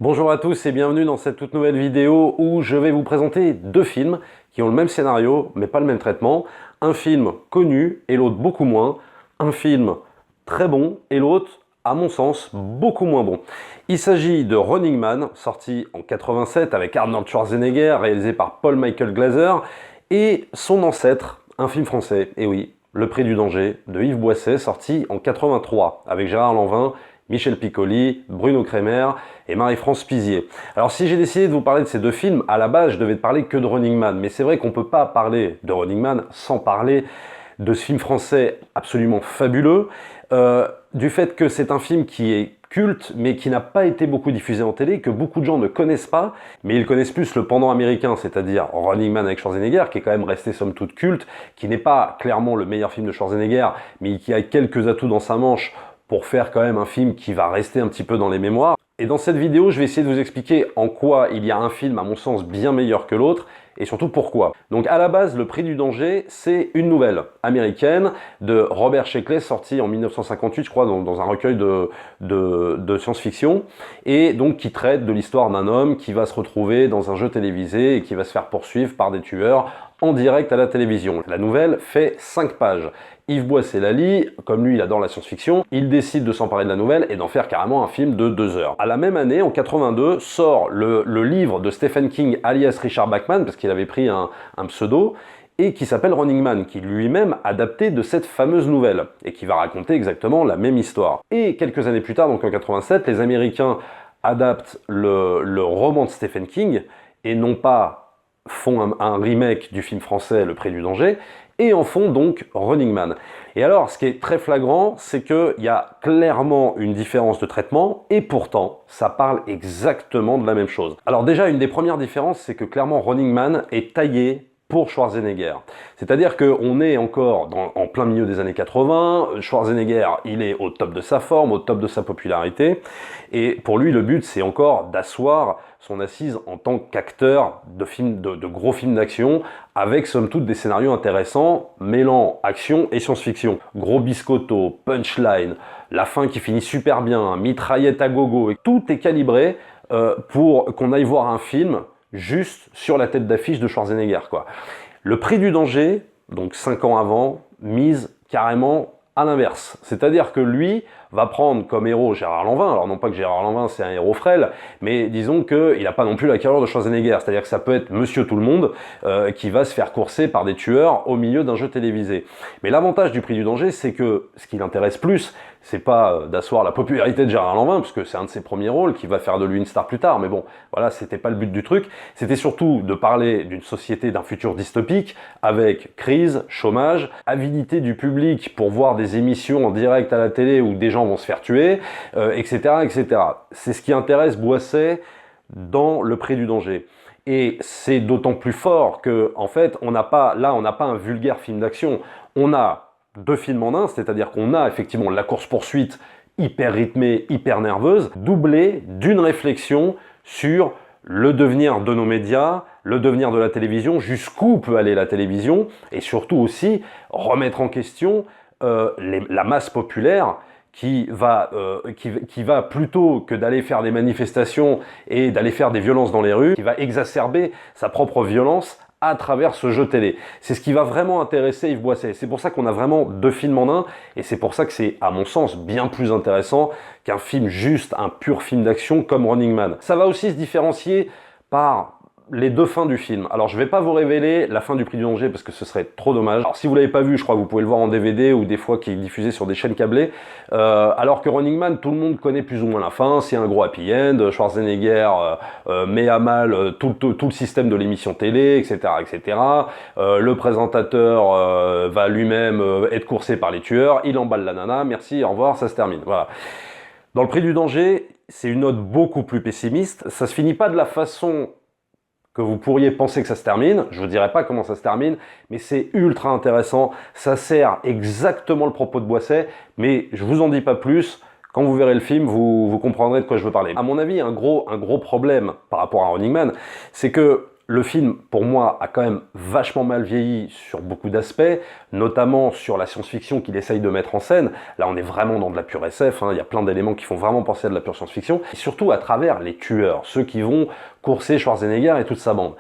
Bonjour à tous et bienvenue dans cette toute nouvelle vidéo où je vais vous présenter deux films qui ont le même scénario mais pas le même traitement. Un film connu et l'autre beaucoup moins. Un film très bon et l'autre, à mon sens, beaucoup moins bon. Il s'agit de Running Man, sorti en 87 avec Arnold Schwarzenegger, réalisé par Paul Michael Glaser, et son ancêtre, un film français, et oui, Le Prix du Danger, de Yves Boisset, sorti en 83 avec Gérard Lanvin, Michel Piccoli, Bruno Kremer et Marie-France Pizier. Alors si j'ai décidé de vous parler de ces deux films, à la base je devais parler que de Running Man, mais c'est vrai qu'on ne peut pas parler de Running Man sans parler de ce film français absolument fabuleux, du fait que c'est un film qui est culte, mais qui n'a pas été beaucoup diffusé en télé, que beaucoup de gens ne connaissent pas, mais ils connaissent plus le pendant américain, c'est-à-dire Running Man avec Schwarzenegger, qui est quand même resté somme toute culte, qui n'est pas clairement le meilleur film de Schwarzenegger, mais qui a quelques atouts dans sa manche pour faire quand même un film qui va rester un petit peu dans les mémoires. Et dans cette vidéo, je vais essayer de vous expliquer en quoi il y a un film, à mon sens, bien meilleur que l'autre, et surtout pourquoi. Donc à la base, Le Prix du Danger, c'est une nouvelle américaine de Robert Sheckley, sortie en 1958, je crois, dans un recueil de science-fiction, et donc qui traite de l'histoire d'un homme qui va se retrouver dans un jeu télévisé et qui va se faire poursuivre par des tueurs en direct à la télévision. La nouvelle fait 5 pages. Yves Boisset la lit, comme lui il adore la science-fiction, il décide de s'emparer de la nouvelle et d'en faire carrément un film de 2 heures. À la même année, en 82, sort le livre de Stephen King alias Richard Bachman, parce qu'il avait pris un pseudo, et qui s'appelle Running Man, qui lui-même adapté de cette fameuse nouvelle, et qui va raconter exactement la même histoire. Et quelques années plus tard, donc en 87, les Américains adaptent le roman de Stephen King, et non pas font un remake du film français Le Prix du Danger, et en font donc Running Man. Et alors, ce qui est très flagrant, c'est qu'il y a clairement une différence de traitement, et pourtant, ça parle exactement de la même chose. Alors déjà, une des premières différences, c'est que clairement Running Man est taillé pour Schwarzenegger. C'est-à-dire qu'on est encore en plein milieu des années 80, Schwarzenegger, il est au top de sa forme, au top de sa popularité, et pour lui, le but, c'est encore d'asseoir son assise en tant qu'acteur de gros films d'action, avec somme toute des scénarios intéressants, mêlant action et science-fiction. Gros biscotto, punchline, la fin qui finit super bien, mitraillette à gogo, et tout est calibré pour qu'on aille voir un film juste sur la tête d'affiche de Schwarzenegger, quoi. Le Prix du Danger, donc 5 ans avant, mise carrément à l'inverse. C'est-à-dire que lui va prendre comme héros Gérard Lanvin. Alors non pas que Gérard Lanvin c'est un héros frêle, mais disons qu'il n'a pas non plus la carrure de Schwarzenegger. C'est-à-dire que ça peut être Monsieur Tout-le-Monde qui va se faire courser par des tueurs au milieu d'un jeu télévisé. Mais l'avantage du Prix du Danger, c'est que ce qui l'intéresse plus, c'est pas d'asseoir la popularité de Gérard Lanvin, parce que c'est un de ses premiers rôles qui va faire de lui une star plus tard, mais bon, voilà, c'était pas le but du truc. C'était surtout de parler d'une société, d'un futur dystopique, avec crise, chômage, avidité du public pour voir des émissions en direct à la télé où des gens vont se faire tuer, etc., etc. C'est ce qui intéresse Boisset dans Le Prix du Danger. Et c'est d'autant plus fort que, en fait, on n'a pas un vulgaire film d'action. On a deux films en un, c'est-à-dire qu'on a effectivement la course-poursuite hyper rythmée, hyper nerveuse, doublée d'une réflexion sur le devenir de nos médias, le devenir de la télévision, jusqu'où peut aller la télévision, et surtout aussi remettre en question la masse populaire qui va plutôt que d'aller faire des manifestations et d'aller faire des violences dans les rues, qui va exacerber sa propre violence à travers ce jeu télé. C'est ce qui va vraiment intéresser Yves Boisset. C'est pour ça qu'on a vraiment deux films en un, et c'est pour ça que c'est, à mon sens, bien plus intéressant qu'un film juste, un pur film d'action comme Running Man. Ça va aussi se différencier par les deux fins du film. Alors je vais pas vous révéler la fin du Prix du Danger parce que ce serait trop dommage. Alors si vous l'avez pas vu, je crois que vous pouvez le voir en DVD ou des fois qui est diffusé sur des chaînes câblées. Alors que Running Man, tout le monde connaît plus ou moins la fin. C'est un gros happy end. Schwarzenegger met à mal tout le système de l'émission télé, etc., etc. Le présentateur va lui-même être coursé par les tueurs. Il emballe la nana. Merci, au revoir, ça se termine. Voilà. Dans le Prix du Danger, c'est une note beaucoup plus pessimiste. Ça se finit pas de la façon que vous pourriez penser que ça se termine. Je ne vous dirai pas comment ça se termine, mais c'est ultra intéressant. Ça sert exactement le propos de Boisset, mais je vous en dis pas plus. Quand vous verrez le film, vous comprendrez de quoi je veux parler. À mon avis, un gros problème par rapport à Running Man, c'est que Le film, pour moi, a quand même vachement mal vieilli sur beaucoup d'aspects, notamment sur la science-fiction qu'il essaye de mettre en scène. Là, on est vraiment dans de la pure SF, hein. Il y a plein d'éléments qui font vraiment penser à de la pure science-fiction, et surtout à travers les tueurs, ceux qui vont courser Schwarzenegger et toute sa bande.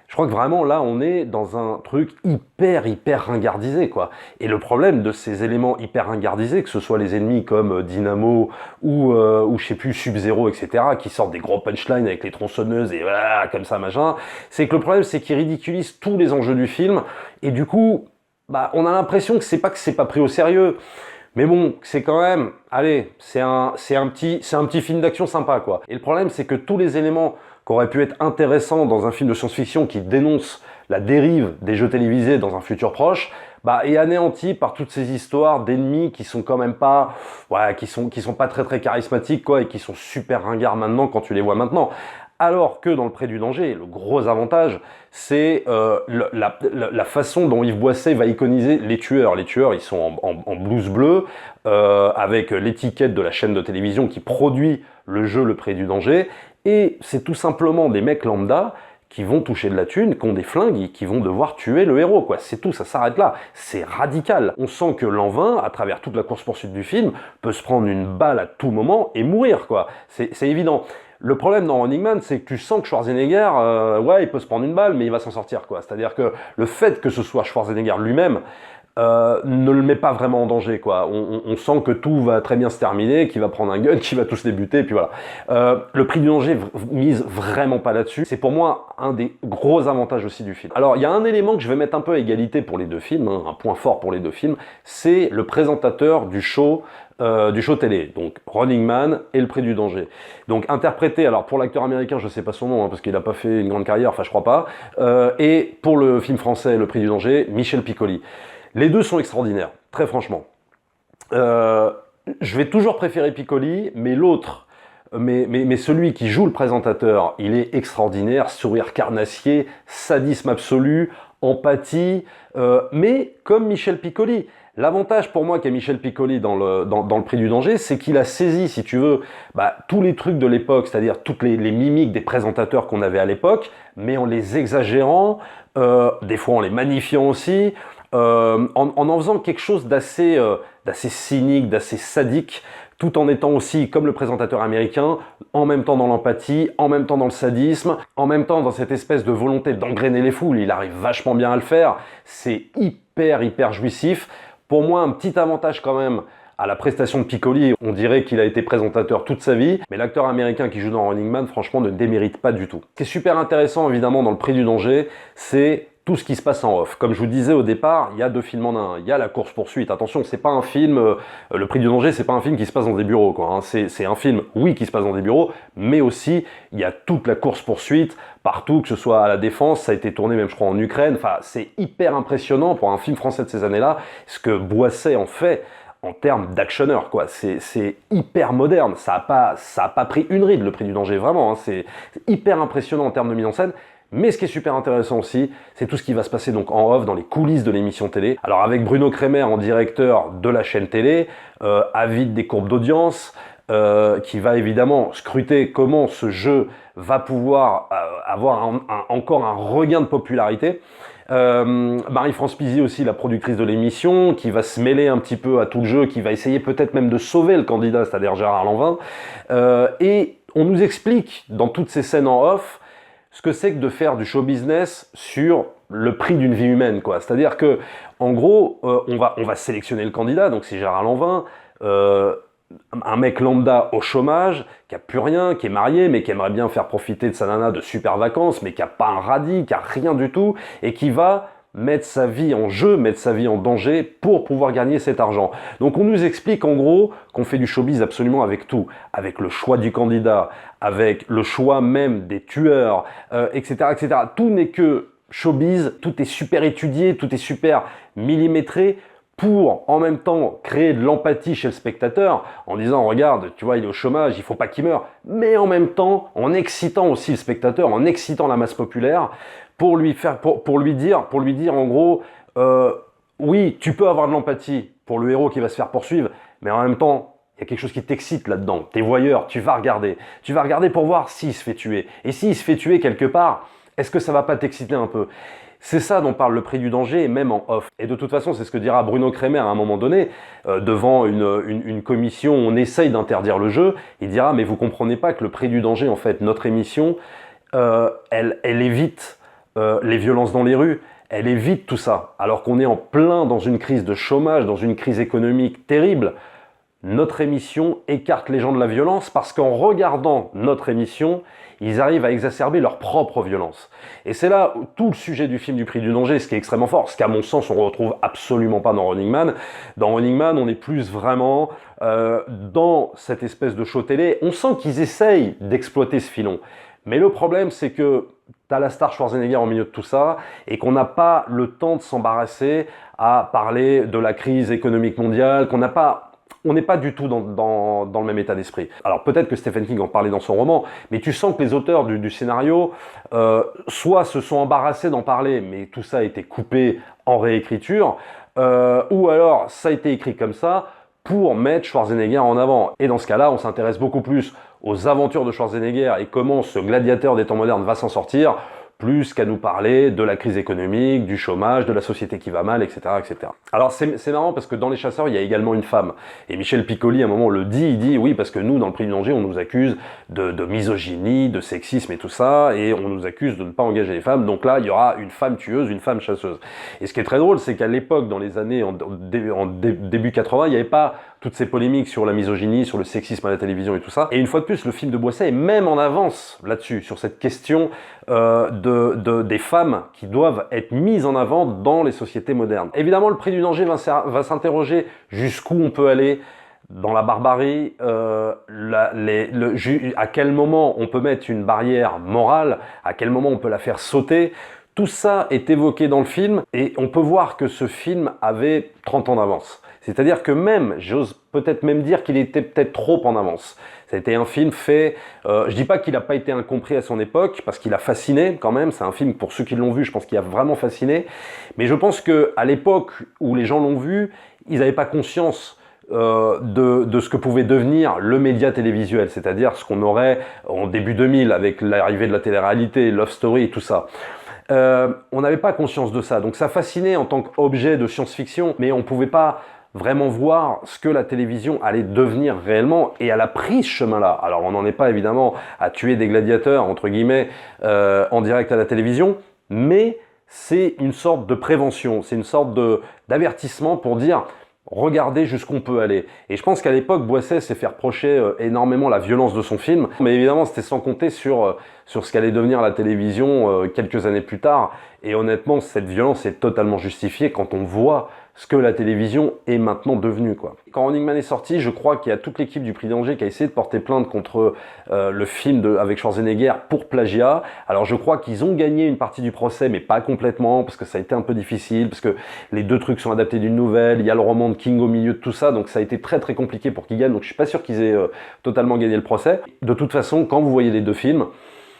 Je crois que vraiment, là, on est dans un truc hyper ringardisé, quoi. Et le problème de ces éléments hyper ringardisés, que ce soit les ennemis comme Dynamo ou je sais plus, Sub-Zero, etc., qui sortent des gros punchlines avec les tronçonneuses et voilà, comme ça, machin, c'est que le problème, c'est qu'ils ridiculisent tous les enjeux du film, et du coup, bah, on a l'impression que c'est pas pris au sérieux. Mais bon, c'est quand même, allez, c'est un petit film d'action sympa, quoi. Et le problème, c'est que tous les éléments qui auraient pu être intéressants dans un film de science-fiction qui dénonce la dérive des jeux télévisés dans un futur proche, bah, est anéanti par toutes ces histoires d'ennemis qui sont quand même pas, ouais, qui sont pas très charismatiques, quoi, et qui sont super ringards maintenant quand tu les vois maintenant. Alors que dans Le Pré du Danger, le gros avantage, c'est la façon dont Yves Boisset va iconiser les tueurs. Les tueurs, ils sont en blouse bleue, avec l'étiquette de la chaîne de télévision qui produit le jeu Le Pré du Danger. Et c'est tout simplement des mecs lambda qui vont toucher de la thune, qui ont des flingues et qui vont devoir tuer le héros, quoi. C'est tout, ça s'arrête là. C'est radical. On sent que Lanvin, à travers toute la course-poursuite du film, peut se prendre une balle à tout moment et mourir, quoi. C'est évident. Le problème dans Running Man, c'est que tu sens que Schwarzenegger, ouais, il peut se prendre une balle, mais il va s'en sortir, quoi. C'est-à-dire que le fait que ce soit Schwarzenegger lui-même ne le met pas vraiment en danger, quoi. On sent que tout va très bien se terminer, qu'il va prendre un gun, qu'il va tous les buter, et puis voilà. Le Prix du Danger mise vraiment pas là-dessus. C'est pour moi un des gros avantages aussi du film. Alors, il y a un élément que je vais mettre un peu à égalité pour les deux films, hein, un point fort pour les deux films, c'est le présentateur du show télé, donc Running Man et Le Prix du Danger. Donc interprété, alors pour l'acteur américain, je sais pas son nom, hein, parce qu'il n'a pas fait une grande carrière, enfin je crois pas, et pour le film français Le Prix du Danger, Michel Piccoli. Les deux sont extraordinaires, très franchement. Je vais toujours préférer Piccoli, mais l'autre, mais celui qui joue le présentateur, il est extraordinaire, sourire carnassier, sadisme absolu, empathie, mais comme Michel Piccoli. L'avantage pour moi qu'a Michel Piccoli dans le Prix du Danger, c'est qu'il a saisi, si tu veux, bah, tous les trucs de l'époque, c'est-à-dire toutes les mimiques des présentateurs qu'on avait à l'époque, mais en les exagérant, des fois en les magnifiant aussi, en faisant quelque chose d'assez cynique, d'assez sadique, tout en étant aussi, comme le présentateur américain, en même temps dans l'empathie, en même temps dans le sadisme, en même temps dans cette espèce de volonté d'engrainer les foules. Il arrive vachement bien à le faire, c'est hyper jouissif. Pour moi, un petit avantage quand même à la prestation de Piccoli, on dirait qu'il a été présentateur toute sa vie, mais l'acteur américain qui joue dans Running Man, franchement, ne démérite pas du tout. Ce qui est super intéressant, évidemment, dans Le Prix du Danger, c'est tout ce qui se passe en off. Comme je vous disais au départ, il y a deux films en un. Il y a la course-poursuite. Attention, c'est pas un film, Le Prix du Danger, c'est pas un film qui se passe dans des bureaux, quoi, hein. C'est un film, oui, qui se passe dans des bureaux, mais aussi, il y a toute la course-poursuite, partout, que ce soit à la Défense, ça a été tourné même, je crois, en Ukraine. Enfin, c'est hyper impressionnant pour un film français de ces années-là, ce que Boisset en fait en termes d'actionneur, quoi. C'est hyper moderne. Ça a pas pris une ride, Le Prix du Danger, vraiment, hein. C'est hyper impressionnant en termes de mise en scène. Mais ce qui est super intéressant aussi, c'est tout ce qui va se passer donc en off, dans les coulisses de l'émission télé. Alors avec Bruno Kremer en directeur de la chaîne télé, avide des courbes d'audience, qui va évidemment scruter comment ce jeu va pouvoir avoir encore un regain de popularité. Marie-France Pizy aussi, la productrice de l'émission, qui va se mêler un petit peu à tout le jeu, qui va essayer peut-être même de sauver le candidat, c'est-à-dire Gérard Lanvin. Et on nous explique dans toutes ces scènes en off ce que c'est que de faire du show business sur le prix d'une vie humaine, quoi. C'est-à-dire que, en gros, on va sélectionner le candidat, donc c'est Gérard Lanvin, un mec lambda au chômage, qui a plus rien, qui est marié, mais qui aimerait bien faire profiter de sa nana de super vacances, mais qui a pas un radis, qui a rien du tout, et qui va mettre sa vie en jeu, mettre sa vie en danger pour pouvoir gagner cet argent. Donc on nous explique en gros qu'on fait du showbiz absolument avec tout, avec le choix du candidat, avec le choix même des tueurs, etc., etc. Tout n'est que showbiz, tout est super étudié, tout est super millimétré, pour en même temps créer de l'empathie chez le spectateur, en disant regarde, tu vois, il est au chômage, il faut pas qu'il meure, mais en même temps en excitant aussi le spectateur, en excitant la masse populaire, pour lui dire en gros, oui, tu peux avoir de l'empathie pour le héros qui va se faire poursuivre, mais en même temps, il y a quelque chose qui t'excite là-dedans. T'es voyeur, tu vas regarder pour voir s'il se fait tuer. Et s'il se fait tuer quelque part, Est-ce que ça va pas t'exciter un peu? C'est ça dont parle Le Prix du danger, et même en off. Et de toute façon, c'est ce que dira Bruno Kremer à un moment donné, devant une commission où on essaye d'interdire le jeu. Il dira, mais vous comprenez pas que Le Prix du danger, en fait, notre émission, elle évite les violences dans les rues, elle évite tout ça. Alors qu'on est en plein dans une crise de chômage, dans une crise économique terrible. Notre émission écarte les gens de la violence parce qu'en regardant notre émission, ils arrivent à exacerber leur propre violence. Et c'est là tout le sujet du film du Prix du danger, ce qui est extrêmement fort, ce qu'à mon sens on ne retrouve absolument pas dans Running Man. Dans Running Man, on est plus vraiment dans cette espèce de show télé. On sent qu'ils essayent d'exploiter ce filon. Mais le problème, c'est que tu as la star Schwarzenegger au milieu de tout ça et qu'on n'a pas le temps de s'embarrasser à parler de la crise économique mondiale, on n'est pas du tout dans le même état d'esprit. Alors peut-être que Stephen King en parlait dans son roman, mais tu sens que les auteurs du scénario soit se sont embarrassés d'en parler, mais tout ça a été coupé en réécriture, ou alors ça a été écrit comme ça pour mettre Schwarzenegger en avant. Et dans ce cas-là, on s'intéresse beaucoup plus aux aventures de Schwarzenegger et comment ce gladiateur des temps modernes va s'en sortir, plus qu'à nous parler de la crise économique, du chômage, de la société qui va mal, etc. etc. Alors c'est marrant parce que dans Les Chasseurs, il y a également une femme. Et Michel Piccoli, à un moment, le dit, il dit, oui, parce que nous, dans Le Prix du danger, on nous accuse de misogynie, de sexisme et tout ça, et on nous accuse de ne pas engager les femmes, donc là, il y aura une femme tueuse, une femme chasseuse. Et ce qui est très drôle, c'est qu'à l'époque, dans les années, début 80, il n'y avait pas toutes ces polémiques sur la misogynie, sur le sexisme à la télévision et tout ça. Et une fois de plus, le film de Boisset est même en avance là-dessus, sur cette question des femmes qui doivent être mises en avant dans les sociétés modernes. Évidemment, Le Prix du danger va s'interroger jusqu'où on peut aller dans la barbarie, à quel moment on peut mettre une barrière morale, à quel moment on peut la faire sauter. Tout ça est évoqué dans le film et on peut voir que ce film avait 30 ans d'avance. C'est-à-dire que même, j'ose peut-être même dire qu'il était peut-être trop en avance. Ça a été un film fait, je dis pas qu'il n'a pas été incompris à son époque, parce qu'il a fasciné quand même, c'est un film, pour ceux qui l'ont vu, je pense qu'il a vraiment fasciné, mais je pense qu'à l'époque où les gens l'ont vu, ils n'avaient pas conscience de ce que pouvait devenir le média télévisuel, c'est-à-dire ce qu'on aurait en début 2000 avec l'arrivée de la télé-réalité, Love Story et tout ça. On n'avait pas conscience de ça, donc ça fascinait en tant qu'objet de science-fiction, mais on ne pouvait pas vraiment voir ce que la télévision allait devenir réellement, et elle a pris ce chemin-là. Alors on n'en est pas évidemment à tuer des gladiateurs, entre guillemets, en direct à la télévision, mais c'est une sorte de prévention, c'est une sorte d'avertissement pour dire regardez jusqu'où on peut aller. Et je pense qu'à l'époque, Boisset s'est fait reprocher énormément la violence de son film, mais évidemment c'était sans compter sur ce qu'allait devenir la télévision quelques années plus tard, et honnêtement cette violence est totalement justifiée quand on voit ce que la télévision est maintenant devenue, quoi. Quand Running Man est sorti, je crois qu'il y a toute l'équipe du Prix du danger qui a essayé de porter plainte contre le film avec Schwarzenegger pour plagiat. Alors je crois qu'ils ont gagné une partie du procès, mais pas complètement, parce que ça a été un peu difficile, parce que les deux trucs sont adaptés d'une nouvelle, il y a le roman de King au milieu de tout ça, donc ça a été très très compliqué pour qu'ils gagnent, donc je suis pas sûr qu'ils aient totalement gagné le procès. De toute façon, quand vous voyez les deux films,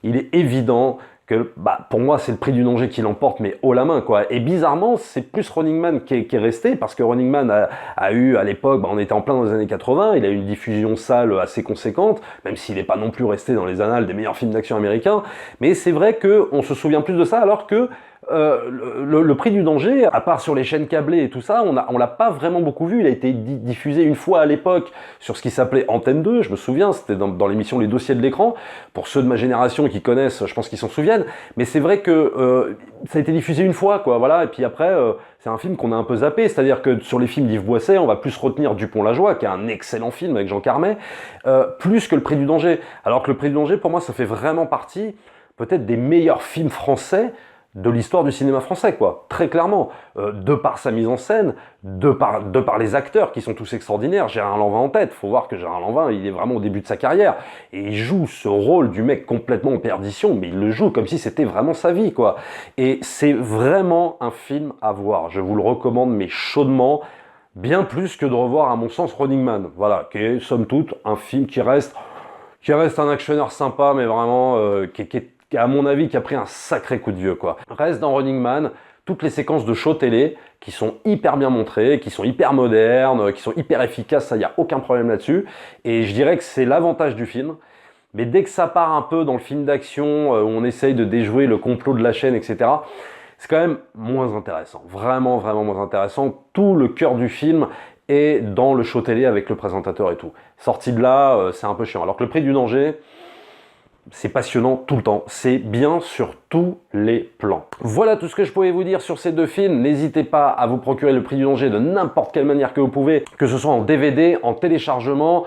il est évident que pour moi c'est le Prix du danger qui l'emporte, mais haut la main, quoi. Et bizarrement c'est plus Running Man qui est resté, parce que Running Man a eu à l'époque, on était en plein dans les années 80, il a eu une diffusion salle assez conséquente, même s'il n'est pas non plus resté dans les annales des meilleurs films d'action américains, mais c'est vrai qu'on se souvient plus de ça, alors que le Prix du danger, à part sur les chaînes câblées et tout ça, on l'a pas vraiment beaucoup vu. Il a été diffusé une fois à l'époque sur ce qui s'appelait Antenne 2, je me souviens, c'était dans l'émission Les Dossiers de l'écran. Pour ceux de ma génération qui connaissent, je pense qu'ils s'en souviennent. Mais c'est vrai que ça a été diffusé une fois, quoi. Voilà. Et puis après, c'est un film qu'on a un peu zappé. C'est-à-dire que sur les films d'Yves Boisset, on va plus retenir Dupont-la-Joie, qui est un excellent film avec Jean Carmet, plus que le Prix du danger. Alors que le Prix du danger, pour moi, ça fait vraiment partie peut-être des meilleurs films français de l'histoire du cinéma français, quoi, très clairement, de par sa mise en scène, de par les acteurs qui sont tous extraordinaires. Gérard Lanvin en tête, faut voir que Gérard Lanvin, il est vraiment au début de sa carrière, et il joue ce rôle du mec complètement en perdition, mais il le joue comme si c'était vraiment sa vie, quoi. Et c'est vraiment un film à voir, je vous le recommande, mais chaudement, bien plus que de revoir, à mon sens, Running Man, voilà, qui est, somme toute, un film qui reste un actionneur sympa, mais vraiment, qui est à mon avis, qui a pris un sacré coup de vieux, quoi. Reste dans Running Man toutes les séquences de show télé qui sont hyper bien montrées, qui sont hyper modernes, qui sont hyper efficaces, ça, il n'y a aucun problème là-dessus. Et je dirais que c'est l'avantage du film, Mais dès que ça part un peu dans le film d'action, où on essaye de déjouer le complot de la chaîne, etc., c'est quand même moins intéressant. Vraiment, vraiment moins intéressant. Tout le cœur du film est dans le show télé avec le présentateur et tout. Sorti de là, c'est un peu chiant. Alors que Le Prix du danger, c'est passionnant tout le temps. C'est bien sur tous les plans. Voilà tout ce que je pouvais vous dire sur ces deux films. N'hésitez pas à vous procurer Le Prix du danger de n'importe quelle manière que vous pouvez, que ce soit en DVD, en téléchargement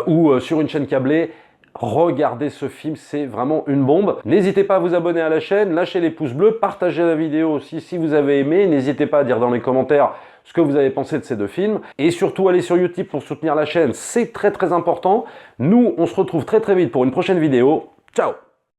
ou sur une chaîne câblée. Regardez ce film, c'est vraiment une bombe. N'hésitez pas à vous abonner à la chaîne, lâchez les pouces bleus, partagez la vidéo aussi si vous avez aimé. N'hésitez pas à dire dans les commentaires ce que vous avez pensé de ces deux films. Et surtout, allez sur YouTube pour soutenir la chaîne, c'est très très important. Nous, on se retrouve très très vite pour une prochaine vidéo. Ciao!